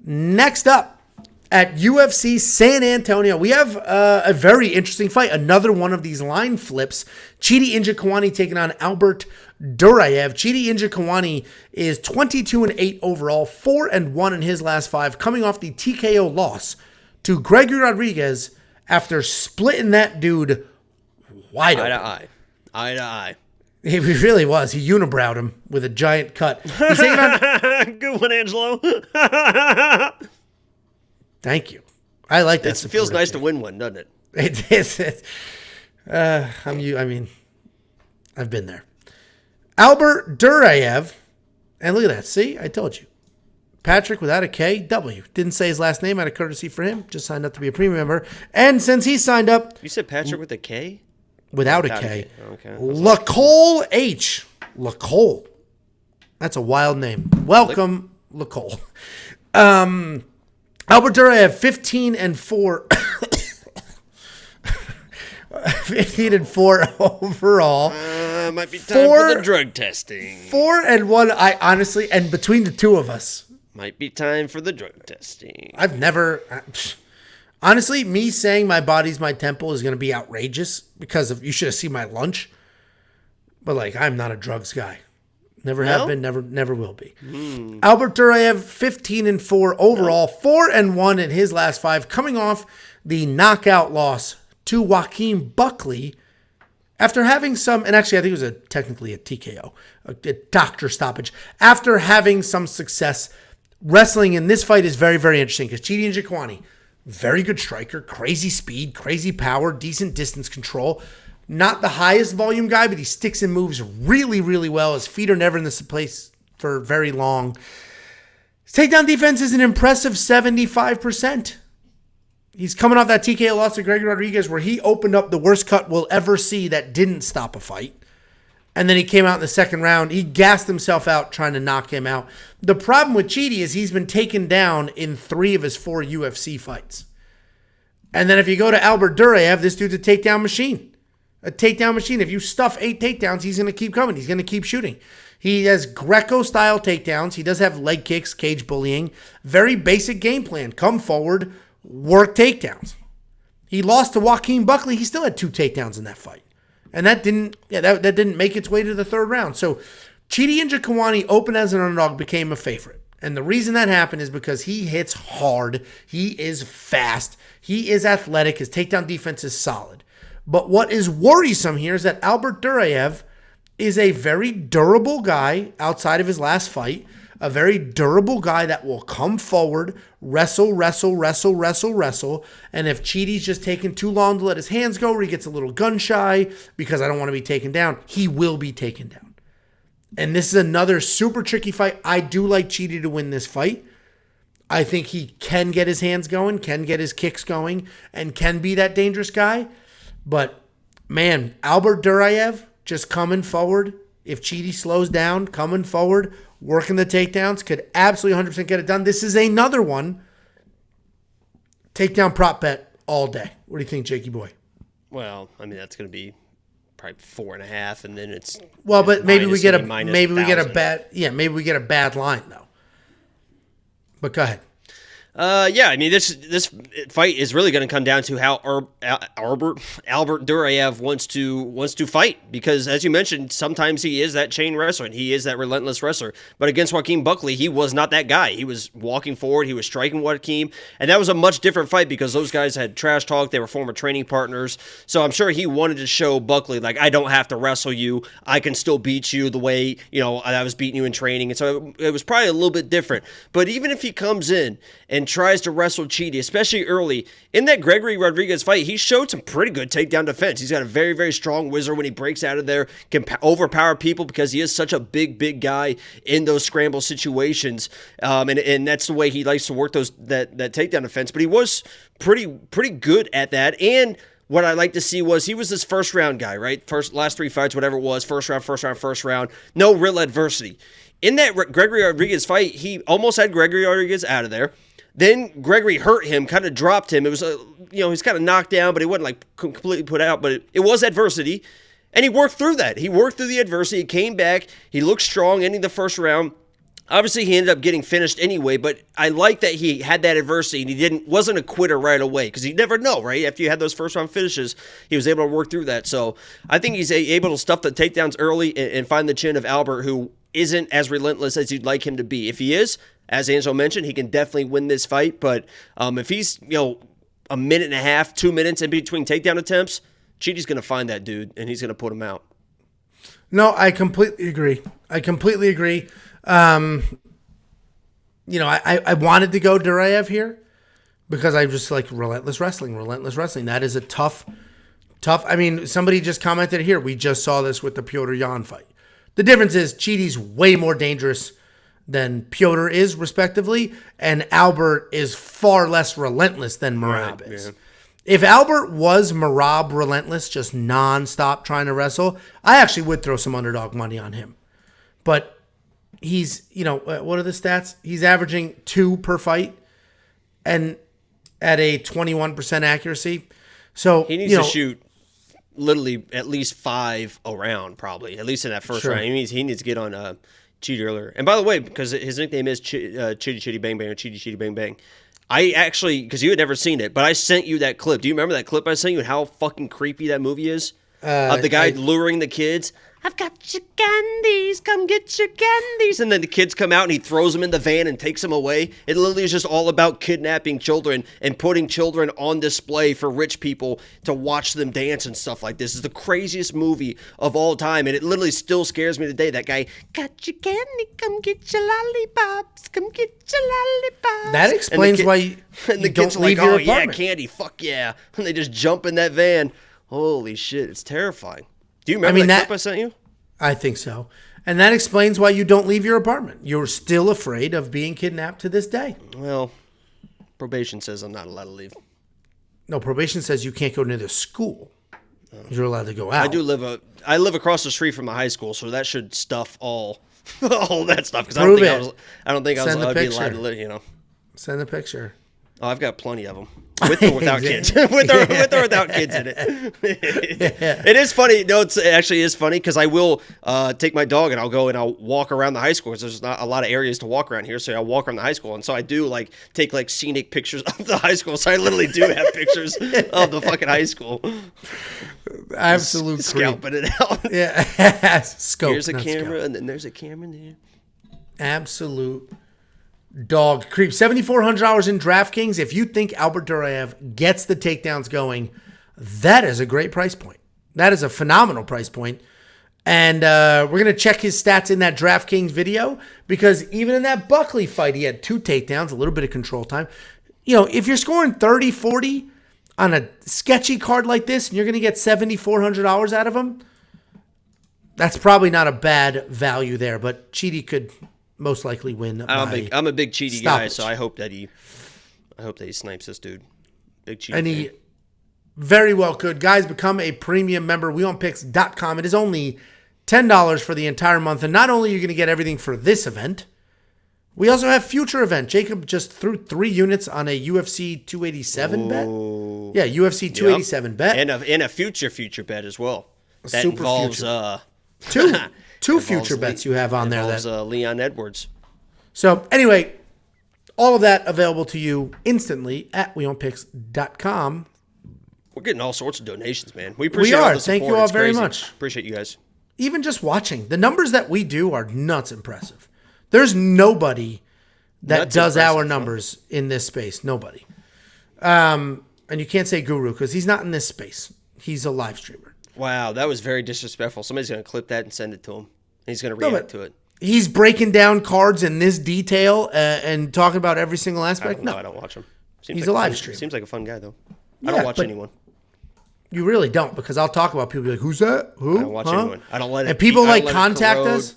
Next up, at UFC San Antonio, we have a very interesting fight. Another one of these line flips. Chidi Njokuani taking on Albert Duraev. Chidi Njokuani is 22-8 overall, 4-1 in his last 5, coming off the TKO loss to Gregory Rodriguez after splitting that dude wide open. Eye to eye. He really was. He unibrowed him with a giant cut. He's taking on... Good one, Angelo. Thank you. I like that. It feels nice to win one, doesn't it? It is. I've been there. Albert Duraev. And look at that. See? I told you. Patrick without a K, W. Didn't say his last name out of courtesy for him. Just signed up to be a premium member. And since he signed up... You said Patrick with a K? Without a K. Okay. Lacole H. Lacole. That's a wild name. Welcome, Lacole. Albert Duraev, 15-4. 15-4 overall. Might be time for the drug testing. 4-1. I honestly, and between the two of us, might be time for the drug testing. I've never, honestly, me saying my body's my temple is going to be outrageous because of, you should have seen my lunch. But like, I'm not a drugs guy. Never have been, never will be. Albert Duraev, 15-4 overall, 4-1 in his last 5, coming off the knockout loss to Joaquin Buckley after having some, and actually I think it was technically a TKO, a doctor stoppage, after having some success. Wrestling in this fight is very, very interesting because Chidi Njokuani, very good striker, crazy speed, crazy power, decent distance control. Not the highest volume guy, but he sticks and moves really, really well. His feet are never in this place for very long. His takedown defense is an impressive 75%. He's coming off that TKO loss to Gregory Rodriguez where he opened up the worst cut we'll ever see that didn't stop a fight. And then he came out in the second round. He gassed himself out trying to knock him out. The problem with Chidi is he's been taken down in 3 of his 4 UFC fights. And then if you go to Albert Duraev, this dude's a takedown machine. A takedown machine. If you stuff 8 takedowns, he's going to keep coming. He's going to keep shooting. He has Greco-style takedowns. He does have leg kicks, cage bullying. Very basic game plan. Come forward, work takedowns. He lost to Joaquin Buckley. He still had 2 takedowns in that fight. And that didn't make its way to the 3rd round. So Chidi Njokuani, open as an underdog, became a favorite. And the reason that happened is because he hits hard. He is fast. He is athletic. His takedown defense is solid. But what is worrisome here is that Albert Duraev is a very durable guy outside of his last fight, a very durable guy that will come forward, wrestle. And if Chidi's just taking too long to let his hands go or he gets a little gun shy because I don't want to be taken down, he will be taken down. And this is another super tricky fight. I do like Chidi to win this fight. I think he can get his hands going, can get his kicks going, and can be that dangerous guy. But, man, Albert Duraev just coming forward. If Chidi slows down, coming forward, working the takedowns, could absolutely 100% get it done. This is another one. Takedown prop bet all day. What do you think, Jakey boy? Well, I mean, that's going to be probably 4.5, and then it's... Well, but maybe we get a bad line, though. But go ahead. Yeah, I mean, this fight is really going to come down to how Albert Duraev wants to fight, because as you mentioned, sometimes he is that chain wrestler and he is that relentless wrestler. But against Joaquin Buckley, he was not that guy. He was walking forward, he was striking Joaquin, and that was a much different fight because those guys had trash talk. They were former training partners, so I'm sure he wanted to show Buckley, like, I don't have to wrestle you. I can still beat you the way I was beating you in training, and so it was probably a little bit different. But even if he comes in and tries to wrestle Chidi, especially early. In that Gregory Rodriguez fight, he showed some pretty good takedown defense. He's got a very, very strong whizzer when he breaks out of there, can overpower people because he is such a big guy in those scramble situations. And that's the way he likes to work that takedown defense. But he was pretty good at that. And what I like to see was he was this first round guy, right? Last 3 fights, whatever it was, first round, no real adversity. In that Gregory Rodriguez fight, he almost had Gregory Rodriguez out of there. Then Gregory hurt him, kind of dropped him. It was, he's kind of knocked down, but he wasn't like completely put out. But it was adversity, and he worked through that. He worked through the adversity. He came back. He looked strong, ending the first round. Obviously, he ended up getting finished anyway, but I like that he had that adversity and he wasn't a quitter right away because you never know, right? After you had those first round finishes, he was able to work through that. So I think he's able to stuff the takedowns early and find the chin of Albert, who isn't as relentless as you'd like him to be. If he is, as Angelo mentioned, he can definitely win this fight. But if he's, a minute and a half, 2 minutes in between takedown attempts, Chidi's going to find that dude and he's going to put him out. No, I completely agree. I wanted to go Duraev here because I just like relentless wrestling. That is a tough. I mean, somebody just commented here. We just saw this with the Piotr Jan fight. The difference is Chidi's way more dangerous than Piotr is, respectively, and Albert is far less relentless than Merab is. Yeah. If Albert was Merab relentless, just nonstop trying to wrestle, I actually would throw some underdog money on him. But he's, what are the stats? He's averaging 2 per fight and at a 21% accuracy. So he needs to shoot literally at least 5 around, probably, at least in that first round. He needs to get on Chidi earlier. And by the way, because his nickname is Chidi Bang Bang or Chidi Bang Bang, I actually, because you had never seen it, but I sent you that clip. Do you remember that clip I sent you and how fucking creepy that movie is? Of the guy luring the kids. I've got your candies, come get your candies. And then the kids come out and he throws them in the van and takes them away. It literally is just all about kidnapping children and putting children on display for rich people to watch them dance and stuff like this. It's the craziest movie of all time, and it literally still scares me today. That guy, got your candy, come get your lollipops, come get your lollipops. That explains why you don't leave your apartment. Yeah, candy, fuck yeah. And they just jump in that van. Holy shit, it's terrifying. Do you remember that clip I sent you? I think so. And that explains why you don't leave your apartment. You're still afraid of being kidnapped to this day. Well, probation says I'm not allowed to leave. No, probation says you can't go near the school. You're allowed to go out. I live across the street from a high school, so that should stuff all that stuff. Because I don't think I was allowed to live, Send a picture. Oh, I've got plenty of them. With or without kids. with or without kids in it. It is funny. No, it actually is funny because I will take my dog and I'll walk around the high school because there's not a lot of areas to walk around here. So I'll walk around the high school. And so I do take scenic pictures of the high school. So I literally do have pictures of the fucking high school. Absolute scalping it out. Yeah. Scope. Here's a camera and then there's a camera there. Absolute dog creep. $7,400 in DraftKings. If you think Albert Duraev gets the takedowns going, that is a great price point. That is a phenomenal price point. And we're going to check his stats in that DraftKings video because even in that Buckley fight, he had 2 takedowns, a little bit of control time. If you're scoring 30, 40 on a sketchy card like this and you're going to get $7,400 out of him, that's probably not a bad value there. But Chidi could most likely win. I'm a big Chidi guy, so I hope that he snipes this dude. Big Chidi. And he very well could. Guys, become a premium member. WeWantPicks.com. It is only $10 for the entire month. And not only are you going to get everything for this event, we also have future event. Jacob just threw 3 units on a UFC 287 bet. Yeah, UFC 287 bet. And a future bet as well. That super involves future. Two future bets you have on there. That Leon Edwards. So anyway, all of that available to you instantly at WeWantPicks.com. We're getting all sorts of donations, man. We appreciate all the support. Thank you all very much. Appreciate you guys. Even just watching. The numbers that we do are nuts impressive. There's nobody that does our numbers in this space. Nobody. And you can't say guru because he's not in this space. He's a live streamer. Wow, that was very disrespectful. Somebody's going to clip that and send it to him. He's going to react to it. He's breaking down cards in this detail and talking about every single aspect. I don't watch him. He's a live streamer. Seems like a fun guy, though. I don't watch anyone. You really don't, because I'll talk about people like, who's that? Who? I don't watch anyone. I don't let it. And people contact us.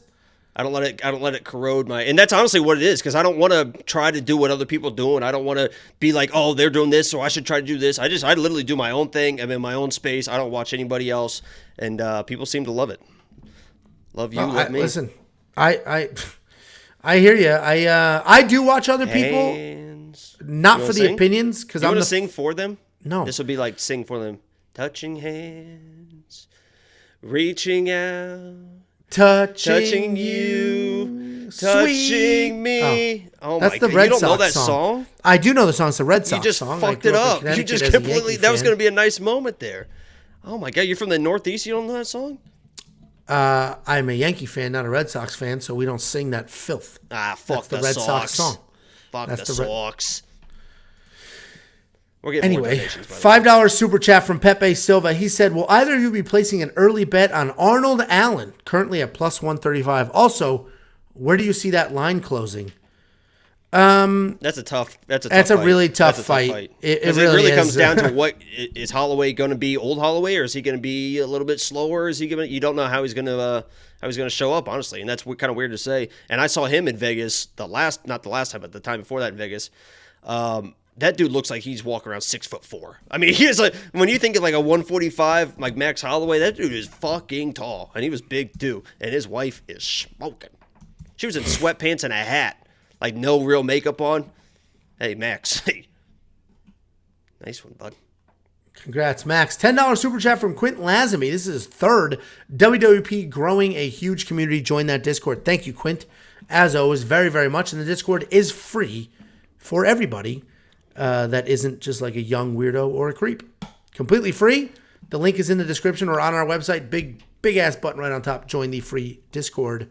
I don't let it corrode my. And that's honestly what it is, because I don't want to try to do what other people do, and I don't want to be like, oh, they're doing this, so I should try to do this. I literally do my own thing. I'm in my own space. I don't watch anybody else, and people seem to love it. Love you, love me. Listen, I hear you. I do watch other people, not for the opinions, because I'm going to sing for them. No, this would be like sing for them. Touching hands, reaching out. Touching you. Touching me. Oh that's my the God. Red You don't know Sox that song? I do know the song. It's the Red Sox You just song. fucked it up. You just completely. That was going going to be a nice moment there. Oh my God. You're from the Northeast. You don't know that song? I'm a Yankee fan, not a Red Sox fan, so we don't sing that filth. Fuck the Red Sox song. Fuck the Sox. We're getting Anyway, more donations, by the way. $5 super chat from Pepe Silva. He said, will either of you be placing an early bet on Arnold Allen, currently at plus 135? Also, where do you see that line closing? That's a really tough fight. It really is. comes down to what is Holloway going to be, old Holloway, or is he going to be a little bit slower? Is he going? You don't know how he's going to show up, honestly, and that's kind of weird to say. And I saw him in Vegas not the last time, but the time before that in Vegas. That dude looks like he's walking around 6'4". I mean, he is like, when you think of like a 145 like Max Holloway, that dude is fucking tall, and he was big too. And his wife is smoking. She was in sweatpants and a hat, like no real makeup on. Hey Max, hey, nice one, bud. Congrats, Max. $10 super chat from Quint Lazamy. This is his third WWP, growing a huge community. Join that Discord. Thank you, Quint. As always, very, very much. And the Discord is free for everybody. That isn't just like a young weirdo or a creep. Completely free. The link is in the description or on our website. Big ass button right on top. Join the free Discord.